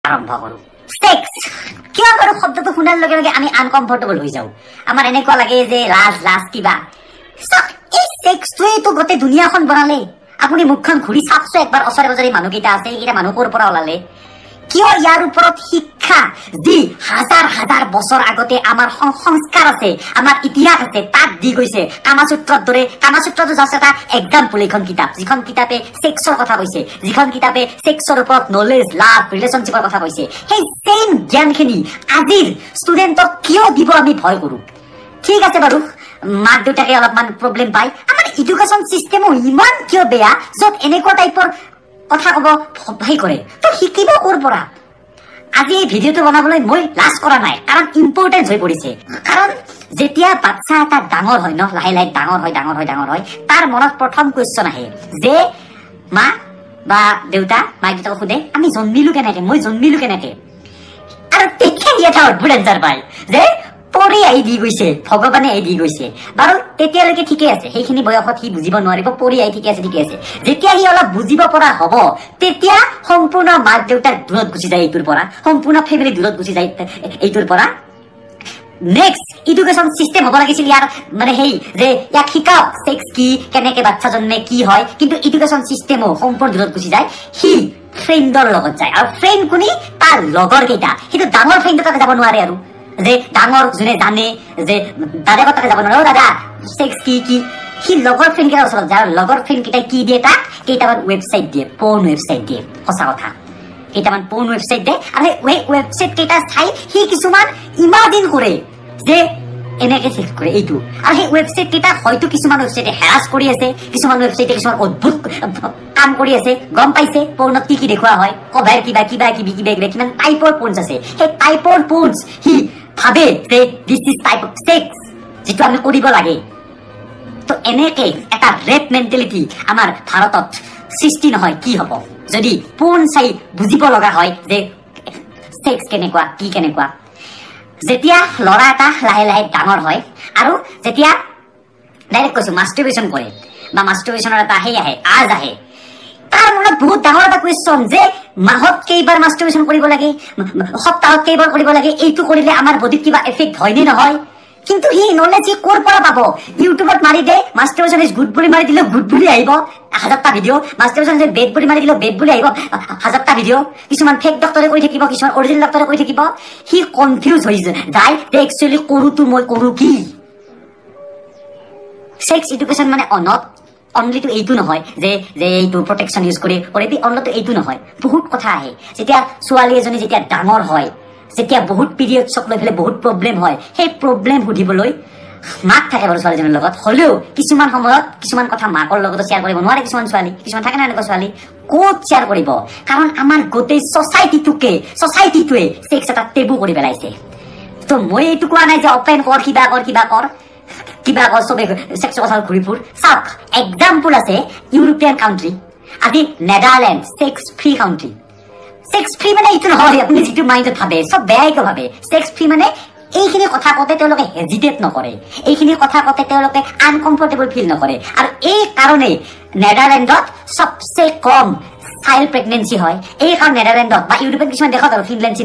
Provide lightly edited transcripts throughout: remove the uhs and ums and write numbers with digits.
আৰম্ভ কৰো সেক্স কিয় বাৰু শব্দটো শুনাৰ লগে লগে আমি আনকমফৰ্টেবল হৈ যাও আমাৰ এনেকুৱা লাগে যে লাজ কিবা এই সেক্সটোৱে তো গোটেই দুনিয়াখন বনালে আপুনি মুখখন ঘূৰি চাওকচোন একবাৰ ওচৰে পাজৰে মানুহকেইটা আছে এইকেইটা মানুহ ক'ৰ পৰা ওলালে কিয় ইয়াৰ ওপৰত শিক্ষা যি হাজাৰ হাজাৰ বছৰ আগতে আমাৰ সংস্কাৰ আছে আমাৰ ইতিহাস আছে তাক দি গৈছে কামাসূত্ৰৰ দৰে কামাসূত্ৰটো জাষ্ট এটা এক্সাম্পল এইখন কিতাপ যিখন কিতাপে সেক্সৰ কথা কৈছে যিখন কিতাপে সেক্সৰ ওপৰত নলেজ লাভ ৰিলেশ্যনশ্বিপৰ কথা কৈছে সেই সেম জ্ঞানখিনি আজিৰ ষ্টুডেণ্টক কিয় দিব আমি ভয় কৰোঁ ঠিক আছে বাৰু মাক দেউতাকে অলপমান প্ৰব্লেম পায় আমাৰ এডুকেশ্যন চিষ্টেমো ইমান কিয় বেয়া য'ত এনেকুৱা টাইপৰ কথা কব ভয় কৰে তো শিকিব ক'ৰ পৰা আজি এই ভিডিঅ'টো বনাবলৈ মই লাজ কৰা নাই কাৰণ ইম্পৰ্টেন্ট হৈ পৰিছে কাৰণ যেতিয়া বাচ্চা এটা ডাঙৰ হয় ন লাহে লাহে ডাঙৰ হয় তাৰ মনত প্ৰথম কুৱেশ্যন আহে যে মা বা দেউতা মাক দেউতাকক সোধে আমি জন্মিলো কেনেকে মই জন্মিলো কেনেকে আৰু তেতিয়া এটা অদ্ভুত এনচাৰ পায় যে পৰি আহি দি গৈছে ভগৱানে আহি দি গৈছে বাৰু তেতিয়ালৈকে ঠিকে আছে সেইখিনি বয়সত সি বুজিব নোৱাৰিব পৰি আহি ঠিকে আছে যেতিয়া সি অলপ বুজিব পৰা হ'ব তেতিয়া সম্পূৰ্ণ মাক দেউতাক দূৰত গুচি যায় এইটোৰ পৰা সম্পূৰ্ণ ফেমিলি দূৰত গুচি যায় এইটোৰ পৰা নেক্সট এডুকেশ্যন চিষ্টেম হ'ব লাগিছিল ইয়াৰ মানে সেই যে ইয়াক শিকাওক সেক্স কি কেনেকে বাচ্চা জন্মে কি হয় কিন্তু এডুকেশ্যন চিষ্টেমো সম্পূৰ্ণ দূৰত গুচি যায় সি ফ্ৰেণ্ডৰ লগত যায় আৰু ফ্ৰেণ্ড কোনি তাৰ লগৰ কেইটা সেইটো ডাঙৰ ফ্ৰেণ্ড তাকে যাব নোৱাৰে আৰু যে ডাঙৰ যোনে জানে যে দাদাকৰ তাকে যাব নোৱাৰে দাদা সেক্স কি সি লগৰ ফ্ৰেণ্ড কেইটাৰ ওচৰত যায় লগৰ ফ্ৰেণ্ড কেইটাই কি দিয়ে তাক কেইটামান ৱেবছাইট দিয়ে পৰ্ন ৱেবছাইট দিয়ে সঁচা কথা কেইটামান পৰ্ন ৱেবছাইট দিয়ে আৰু সেই ৱেবছাইট কেইটা চাই সি কিছুমান ইমাজিন কৰে যে এনেকে চেক কৰে এইটো আৰু সেই ৱেবছাইট কেইটা হয়তো কিছুমান ৱেবছাইটে হেৰাছ কৰি আছে কিছুমান ৱেবছাইটে কিছুমান অদ্ভুত কাম কৰি আছে গম পাইছে পৰ্ণত কি দেখুওৱা হয় কভাৰ কিবা কিমান টাইপৰ পৰ্নছ আছে সেই টাইপৰ পৰ্নছ সি ভাবে যে this is type of sex যেটো আমি কৰিব লাগে তো এনেকে এটা ৰেপ মেণ্টেলিটি আমাৰ ভাৰতত সৃষ্টি নহয় কি হ'ব যদি পৰ্ন চাই বুজিব লগা হয় যে সেক্স কেনেকুৱা কি কেনেকুৱা যেতিয়া ল'ৰা এটা লাহে লাহে ডাঙৰ হয় আৰু যেতিয়া ডাইৰেক্ট কৈছো মাষ্টাৰবেশ্যন কৰে বা মাষ্টাৰবেশ্যনৰ এটা আজ আহে তাৰ মনত বহুত ডাঙৰ এটা কুৱেশ্যন যে মাহত কেইবাৰ মাষ্টাৰবেশ্যন কৰিব লাগে সপ্তাহত কেইবাৰ কৰিব লাগে এইটো কৰিলে আমাৰ বডিত কিবা এফেক্ট হয় নে নহয় কিন্তু সি নলেজ ক'ৰ পৰা পাব ইউটিউবত মাৰি দে মাষ্টাৰবেশ্যন ইজ গুড বুলি মাৰি দিলে গুড বুলি আহিব 1000টা ভিডিঅ' মাষ্টাৰবেশ্যন ইজ বেড বুলি মাৰি দিলে বেড বুলি আহিব 1000টা ভিডিঅ' কিছুমান ফেক ডক্টৰে কৈ থাকিব কিছুমান অৰিজিনেল ডক্টৰে কৈ থাকিব সি কনফিউজ হৈ যায় যে একচুৱেলি কৰোঁতো মই কৰোঁ কি সেক্স এডুকেশ্যন মানে অনত অনলিটো এইটো নহয় যে এইটো প্ৰটেকশ্যন ইউজ কৰি অনলিটো এইটো নহয় বহুত কথা আহে যেতিয়া ছোৱালী এজনী যেতিয়া ডাঙৰ হয় যেতিয়া বহুত পিৰিয়ডছক লৈ পেলাই বহুত প্ৰব্লেম হয় সেই প্ৰব্লেম সুধিবলৈ মাক থাকে বাৰু ছোৱালীজনীৰ লগত হ'লেও কিছুমান সময়ত কিছুমান কথা মাকৰ লগতো শ্বেয়াৰ কৰিব নোৱাৰে কিছুমান থাকে না এনেকুৱা ছোৱালী ক'ত শ্বেয়াৰ কৰিব কাৰণ আমাৰ গোটেই ছ'চাইটিটোৱে সেক্স এটা টেবু কৰি পেলাইছে তো মই এইটো কোৱা নাই যে অপেন কৰ কিবা কৰ চবে সেক্সৰ কথা ঘূৰি ফুৰ চাওক এক্সাম্পল আছে ইউৰোপিয়ান কাউণ্ট্ৰি আজি Netherlands sex free country sex free মানে এইটো নহয় আপুনি যিটো মাইণ্ডত ভাবে চব বেয়াকৈ ভাবে সেক্স ফ্ৰী মানে এইখিনি কথা কওঁতে তেওঁলোকে হেজিটেট নকৰে এইখিনি কথা কওঁতে তেওঁলোকে আনকমফৰ্টেবল ফিল নকৰে আৰু এই কাৰণে নেদাৰলেণ্ডত চবচে কম চাইল্ড প্ৰেগনেঞ্চি হয় এই কাৰণ নেদাৰলেণ্ডত বা ইউৰোপীয় কিছুমান দেশত আৰু ফিনলেণ্ড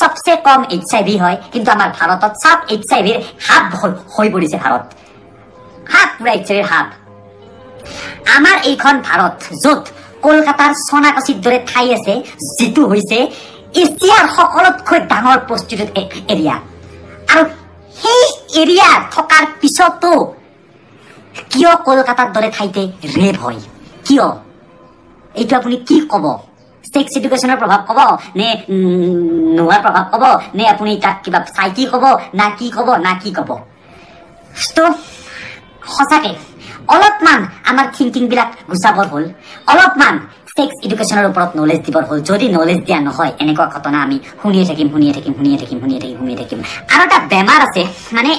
চবচে কম HIV হয় কিন্তু আমাৰ ভাৰতত চব HIVৰ হাব হৈ পৰিছে ভাৰত পুৰা HIVৰ হাব আমাৰ এইখন ভাৰত য'ত কলকাতাৰ সোনাকাছিৰ দৰে ঠাই আছে যিটো হৈছে এছিয়াৰ সকলোতকৈ ডাঙৰ প্ৰস্টিটিউট এৰিয়া আৰু সেই এৰিয়া থকাৰ পিছতো কিয় কলকাতাৰ দৰে ঠাইতে ৰেপ হয় কিয় এইটো আপুনি কি ক'ব সেক্স এডুকেশ্যনৰ প্ৰভাৱ ক'ব নে নোৱাৰ প্ৰভাৱ ক'ব নে আপুনি তাক কিবা চাইকি ক'ব না কি ক'ব তো সঁচাকে অলপমান আমাৰ থিংকিং বিলাক গুচাবৰ হ'ল অলপমান সেক্স এডুকেশ্যনৰ ওপৰত নলেজ দিবৰ হ'ল যদি নলেজ দিয়া নহয় এনেকুৱা ঘটনা আমি শুনিয়ে থাকিম আৰু এটা বেমাৰ আছে মানে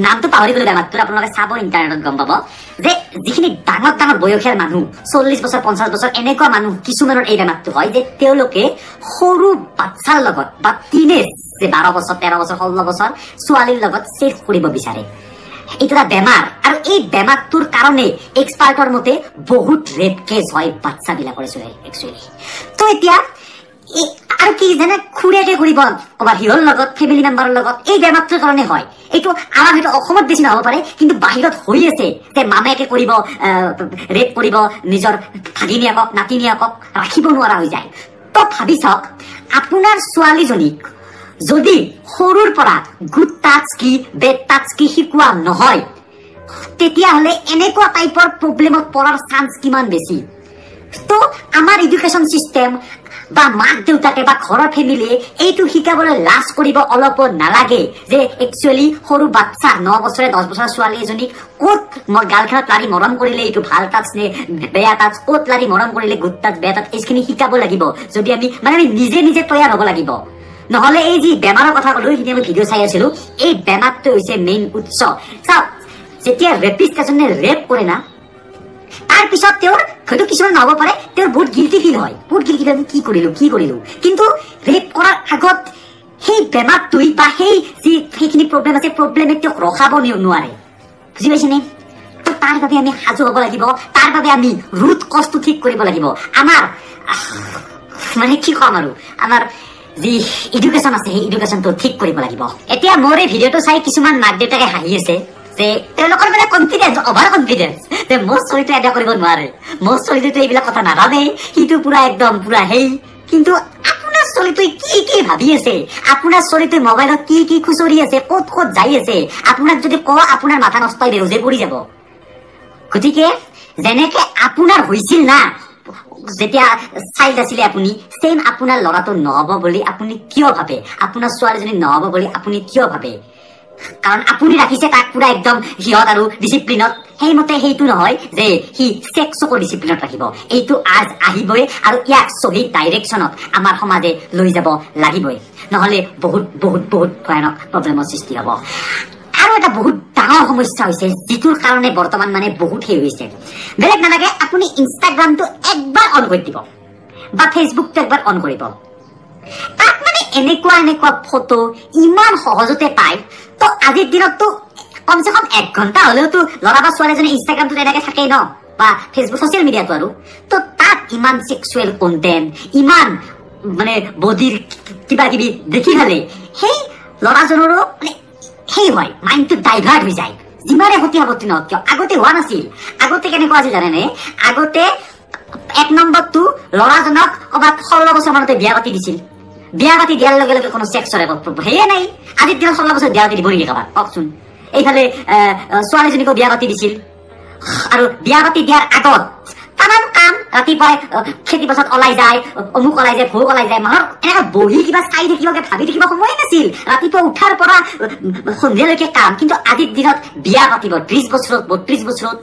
নামটো পাহৰি গ'লো বেমাৰটো আপোনালোকে চাব ইণ্টাৰনেটত গম পাব যে যিখিনি ডাঙৰ বয়সীয়াৰ মানুহ 40 বছৰ 50 বছৰ এনেকুৱা মানুহ কিছুমানৰ এই বেমাৰটো হয় যে তেওঁলোকে সৰু বাচ্চাৰ লগত বা টিনেজ যে 12 বছৰ 13 বছৰ 16 বছৰ ছোৱালীৰ লগত ছেক্স কৰিব বিচাৰে এইটো এটা বেমাৰ আৰু এই বেমাৰটোৰ কাৰণে এক্সপাৰ্টৰ মতে বহুত ৰেপ কেছ হয় বাচ্চাবিলাকৰ একচুৱেলি তো এতিয়া আৰু কি জানে খুৰীয়াকে কৰিব ক'ৰবাত হিৰৰ লগত ফেমিলি মেম্বাৰৰ লগত এই বেমাৰটোৰ কাৰণে হয় এইটো আমাৰ হয়তো অসমত বেছি নহ'ব পাৰে কিন্তু বাহিৰত হৈ আছে যে মামায়েকে কৰিব ৰেপ কৰিব নিজৰ ভাগিনীয়েকক নাতিনীয়েকক ৰাখিব নোৱাৰা হৈ যায় তো ভাবি চাওক আপোনাৰ ছোৱালীজনীক যদি সৰুৰ পৰা গুড টাচ কি বেড টাচ কি শিকোৱা নহয় তেতিয়াহ'লে এনেকুৱা টাইপৰ প্ৰব্লেমত পৰাৰ চান্স কিমান বেছি তো আমাৰ এডুকেশ্যন চিষ্টেম বা মাক দেউতাকে বা ঘৰৰ ফেমিলিয়ে এইটো শিকাবলৈ লাজ কৰিব অলপো নালাগে যে একচুৱেলি সৰু বাচ্চা 9 বছৰে 10 বছৰৰ ছোৱালী এজনীক ক'ত গালখনত লাৰি মৰম কৰিলে এইটো ভাল টাচ নে বেয়া টাচ ক'ত লাৰি মৰম কৰিলে গুড টাচ বেয়া টাচ এইখিনি শিকাব লাগিব যদি আমি নিজে নিজে তৈয়াৰ হ'ব লাগিব নহ'লে এই যি বেমাৰৰ কথা ক'লো সেইখিনি আমি ভিডিঅ' চাই আছিলো এই বেমাৰটো হৈছে মেইন উৎস চাওক যেতিয়া ৰেপিষ্ট এজনে ৰেপ কৰে না তাৰ পিছত তেওঁৰ হয়তো কিছুমান নহ'ব পাৰে তেওঁৰ বহুত গিল্টি ফিল হয় বহুত গিল্টি ফিল কি কৰিলো কিন্তু ৰেপ কৰাৰ আগত সেই বেমাৰটোই বা সেইখিনি প্ৰব্লেম আছে প্ৰব্লেমে তেওঁক ৰখাব নোৱাৰে বুজি পাইছেনে তো তাৰ বাবে আমি সাজু হ'ব লাগিব তাৰ বাবে আমি ৰুট কজটো ঠিক কৰিব লাগিব আমাৰ কি ক'ম আৰু আমাৰ যি এডুকেশ্যন আছে সেই এডুকেশ্যনটো ঠিক কৰিব লাগিব এতিয়া মোৰ এই ভিডিঅ'টো চাই কিছুমান মাক দেউতাকে হাঁহি আছে যে তেওঁলোকৰ মানে কনফিডেন্স অভাৰ কনফিডেন্স যে মোৰ ছোৱালীটো এয়া কৰিব নোৱাৰে মোৰ ছোৱালীটো এইবিলাক কথা নাজানে সিটো পুৰা একদম পুৰা কিন্তু আপোনাৰ ছোৱালীটোৱে কি ভাবি আছে আপোনাৰ ছোৱালীটোৱে মোবাইলত কি খুচৰি আছে ক'ত যাই আছে আপোনাক যদি কওঁ আপোনাৰ মাথা নষ্ট হৈ বেহুজে পৰি যাব গতিকে যেনেকে আপোনাৰ হৈছিল না যেতিয়া চাইল্ড আছিলে আপুনি সেম আপোনাৰ ল'ৰাটো নহ'ব বুলি আপুনি কিয় ভাবে আপোনাৰ ছোৱালীজনী নহ'ব বুলি আপুনি কিয় ভাবে কাৰণ আপুনি ৰাখিছে তাক পুৰা একদম সিহঁত আৰু ডিচিপ্লিনত সেইমতে সেইটো নহয় যে সি ছেক্সকো ডিচিপ্লিনত ৰাখিব এইটো আজ আহিবই আৰু ইয়াক সহি ডাইৰেকশ্যনত আমাৰ সমাজে লৈ যাব লাগিবই নহ'লে বহুত বহুত বহুত ভয়ানক প্ৰব্লেমৰ সৃষ্টি হ'ব আৰু এটা বহুত ডাঙৰ সমস্যা হৈছে যিটোৰ কাৰণে বৰ্তমান মানে বহুত হৈছে বেলেগ নালাগে আপুনি ইনষ্টাগ্ৰামটো একবাৰ অন কৰি দিব বা ফেচবুকটো একবাৰ অন কৰিব তাত মানে এনেকুৱা ফটো ইমান সহজতে পায় তো আজিৰ দিনততো কমচে কম 1 ঘণ্টা হ'লেওতো ল'ৰা বা ছোৱালীজনী ইনষ্টাগ্ৰামটো তেনেকে থাকেই ন বা ফেচবুক ছচিয়েল মিডিয়াটো আৰু তো তাত ইমান ছেক্সুৱেল কণ্টেণ্ট ইমান মানে বডিৰ কিবা কিবি দেখি খালে সেই ল'ৰাজনৰো মানে সেই হয় মাইণ্ডটো ডাইভাৰ্ট হৈ যায় যিমানে সতি সাৱতি নহওক কিয় আগতে হোৱা নাছিল আগতে কেনেকুৱা আছিল জানেনে আগতে 1 নম্বৰটো ল'ৰাজনক ক'ৰবাত 16 বছৰ মানতে বিয়া পাতি দিছিল বিয়া পাতি দিয়াৰ লগে লগে কোনো ছেক্সৰ সেয়ে নাই আজিৰ দিনত 16 বছৰ বিয়া পাতি দিব নেকি কাৰোবাক কওকচোন এইফালে ছোৱালীজনীকো বিয়া পাতি দিছিল আৰু বিয়া পাতি দিয়াৰ আগত তামান কাম ৰাতিপুৱাই খেতি পথাৰত ওলাই যায় অমুক ওলাই যায় ভোগ ওলাই যায় মানুহৰ এনেকৈ বহি কিবা চাই থাকিবকে ভাবি থাকিব সময় নাছিল ৰাতিপুৱা উঠাৰ পৰা সন্ধিয়ালৈকে কাম কিন্তু আজিৰ দিনত বিয়া পাতিব 30 বছৰত 32 বছৰত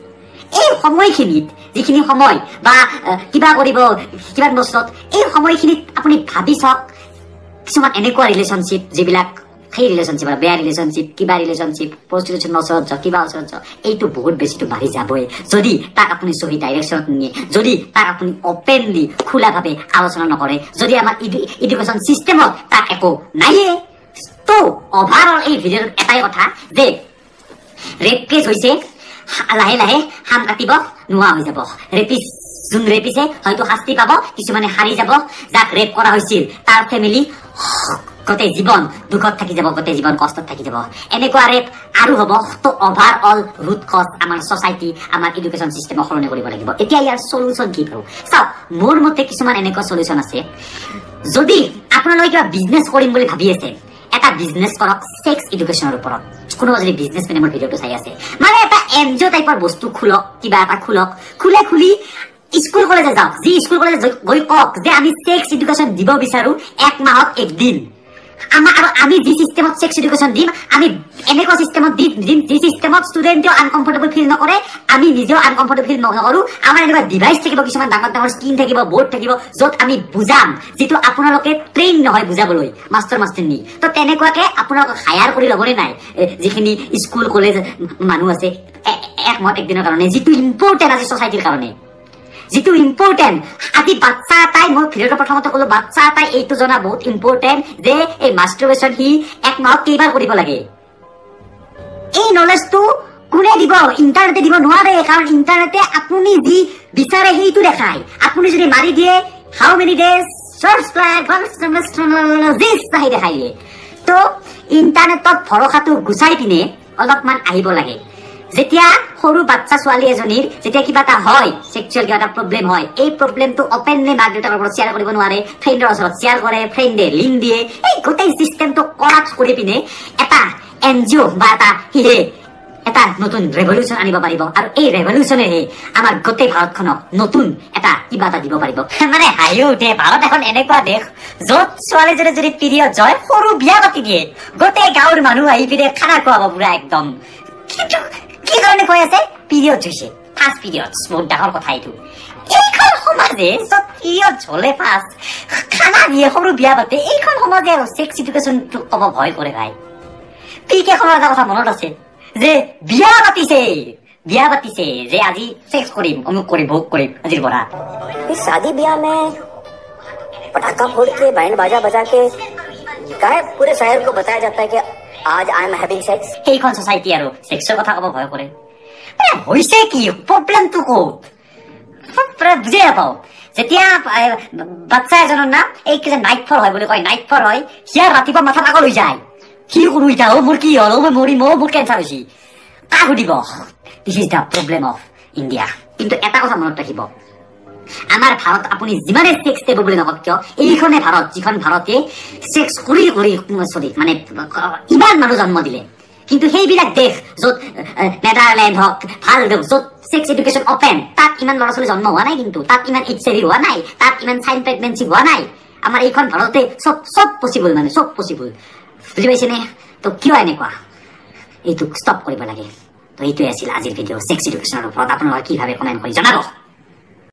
এই সময়খিনিত যিখিনি সময় বা কিবা কৰিব কিমান বছৰত এই সময়খিনিত আপুনি ভাবি চাওক কিছুমান এনেকুৱা ৰিলেশ্যনশ্বিপ যিবিলাক সেই ৰিলেশ্যনশ্বিপ আৰু বেয়া ৰিলেশ্যনশ্বিপ কিবা ৰিলেশ্যনশ্বিপ প্ৰষ্টিটিউশ্যন ওচৰত যাওক কিবা ওচৰত যাওক এইটো বহুত বেছিটো বাঢ়ি যাবই যদি তাক আপুনি সহি ডাইৰেকশ্যনত নিয়ে যদি তাক আপুনি অপেনলি খোলাভাৱে আলোচনা নকৰে যদি আমাৰ এডুকেশ্যন চিষ্টেমত তাক একো নাইয়ে তো অভাৰঅল এই ভিডিঅ'ত এটাই কথা যে ৰেপ কেছ হৈছে লাহে লাহে হাম কাটিব নোহোৱা হৈ যাব যোন ৰেপিছে হয়তো শাস্তি পাব কিছুমানে হাৰি যাব যাক ৰেপ কৰা হৈছিল তাৰ ফেমিলি গোটেই জীৱন দুখত থাকি যাব গোটেই জীৱন কষ্টত থাকি যাব এনেকুৱা ৰেপ আৰু হ'ব তো অভাৰঅল ৰুট কজ আমাৰ ছ'চাইটি আমাৰ এডুকেশ্যন চিষ্টেমক সলনি কৰিব লাগিব এতিয়া ইয়াৰ সলিউশ্যন কি বাৰু চাওক মোৰ মতে কিছুমান এনেকুৱা সলিউশ্যন আছে যদি আপোনালোকে কিবা বিজনেছ কৰিম বুলি ভাবি আছে এটা বিজনেছ কৰক ছেক্স এডুকেশ্যনৰ ওপৰত কোনোবা যদি বিজনেছমেনে মোৰ ভিডিঅ'টো চাই আছে মানে এটা এনজিঅ' টাইপৰ বস্তু খোলক কিবা এটা খুলি স্কুল কলেজে যাওক যি স্কুল কলেজে গৈ কওক যে আমি ছেক্স এডুকেশ্যন দিব বিচাৰো 1 মাহত 1 দিন আৰু আমি যি চিষ্টেমত ছেক্স এডুকেশ্যন দিম আমি এনেকুৱা চিষ্টেমত দিম যি চিষ্টেমত ষ্টুডেণ্টেও আনকমফৰ্টেবল ফিল নকৰে আমি নিজেও আনকমফৰ্টেবল ফিল নকৰো আমাৰ এনেকুৱা ডিভাইচ থাকিব কিছুমান ডাঙৰ স্ক্ৰীণ থাকিব বৰ্ড থাকিব য'ত আমি বুজাম যিটো আপোনালোকে ট্ৰেইন নহয় বুজাবলৈ মাষ্টাৰনী তো তেনেকুৱাকে আপোনালোকক হায়াৰ কৰি ল'বনে নাই যিখিনি স্কুল কলেজ মানুহ আছে 1 মাহত 1 দিনৰ কাৰণে যিটো ইম্পৰ্টেণ্ট আছে ছ'চাইটিৰ কাৰণে যিটো ইম্পৰ্টেণ্ট আজি বাচ্চা এটাই মই ভিডিঅ'টো প্ৰথমতে ক'লো বাচ্চা এটাই এইটো জনা বহুত ইম্পৰ্টেণ্ট যে এই মাষ্টাৰবেশ্যন সি 1 মাহত কেইবাৰ কৰিব লাগে এই নলেজটো কোনে দিব ইণ্টাৰনেটে দিব নোৱাৰে কাৰণ ইণ্টাৰনেটে আপুনি যি বিচাৰে সেইটো দেখায় আপুনি যদি মাৰি দিয়ে হাউ মেনি ডেজ ফাৰ্ষ্ট ফ্লাইট চাহি দেখাই দিয়ে। তো ইণ্টাৰনেটত ভৰসাটো গুচাই পিনে অলপমান আহিব লাগে। যেতিয়া সৰু বাচ্চা ছোৱালী এজনীৰ যেতিয়া কিবা এটা হয়, সেক্সুৱেল কিবা এটা প্ৰব্লেম হয়, এই প্ৰব্লেমটো অপেনলি মাক দেউতাকৰ লগত শ্বেয়াৰ কৰিব নোৱাৰে, ফ্ৰেণ্ডৰ ওচৰত শ্বেয়াৰ কৰে, ফ্ৰেণ্ডে লিংক দিয়ে, এই গোটেই চিষ্টেমটো কৰাপট কৰি পিনে এটা NGO বা এটা নতুন ৰেভলিউচন আনিব পাৰিব। আৰু এই ৰেভলিউচনেৰে আমাৰ গোটেই ভাৰতখনক নতুন এটা কিবা এটা দিব পাৰিব। মানে হাঁহিও উঠে, ভাৰত এখন এনেকুৱা দেশ য'ত ছোৱালীজনী যদি পিৰিয়ড হয় সৰু বিয়া পাতি দিয়ে, গোটেই গাঁৱৰ মানুহ আহি পিনে খানা খুৱাব পুৰা একদম। কিন্তু কি কাৰণে কৈ আছে পিৰিয়ড হৈছে, ফাৰ্ষ্ট পিৰিয়ড, বহুত ডাঙৰ কথা এইটো। এইখন সমাজে য'ত পিৰিয়ড হলে ফাৰ্ষ্ট খানা দিয়ে, সৰু বিয়া পাতে, এইখন সমাজে আৰু ছেক্স এডুকেশ্যনটো ক'ব ভয় কৰে ভাই। কেইখনৰ এটা কথা মনত আছে যে বিয়া পাতিছে যে আজি ছেক্স কৰিম, অমুক কৰিম, ভোগ কৰিম আজিৰ পৰা। शादी ब्याह में पटाखा फोड़ के बैंड बाजा बजा के काहे पूरे शहर को बताया जाता है कि आज आई एम हैविंग सेक्स। সেইখন সোসাইটি আৰু ছেক্সৰ কথা ক'ব ভয় কৰে। হৈছে কি প্ৰব্লেমটো ক'ত বুজি নাপাওঁ। যেতিয়া বাচ্চা এজনৰ না এই কি যে নাইট ফল হয় বুলি কয়, নাইট ফল হয়, সিয়াৰ ৰাতিপুৱা মাথা পাগল হৈ যায়, কি কৰো এতিয়া, মোৰ কি হ'ল, মই মৰিম, মোৰ কেঞ্চাৰ হৈছে, কাক সুধিব? This is the problem of India. কিন্তু এটা কথা মনত ৰাখিব, আমাৰ ভাৰত আপুনি যিমানে ছেক্স টেবু বুলি নকওক কিয়, এইখনে ভাৰত যিখন ভাৰতে ছেক্স কৰি মানে ইমান মানুহ জন্ম দিলে। কিন্তু সেইবিলাক দেশ য'ত নেদাৰলেণ্ড হওক, ভাল দেশ য'ত ছেক্স এডুকেশ্যন অপেন, তাত ইমান ল'ৰা ছোৱালী জন্ম হোৱা নাই, কিন্তু তাত ইমান HIV হোৱা নাই, তাত ইমান চাইল্ড প্ৰেগনেঞ্চি হোৱা নাই। আমাৰ এইখন ভাৰতে চব পচিবল, মানে চব পচিবল। বুজি পাইছেনে? তো কিয় এনেকুৱা, এইটো ষ্টপ কৰিব লাগে। তো এইটোৱে আছিল আজিৰ ভিডিঅ' ছেক্স এডুকেশ্যনৰ ওপৰত। আপোনালোকে কি ভাবে কমেণ্ট কৰি জনাব।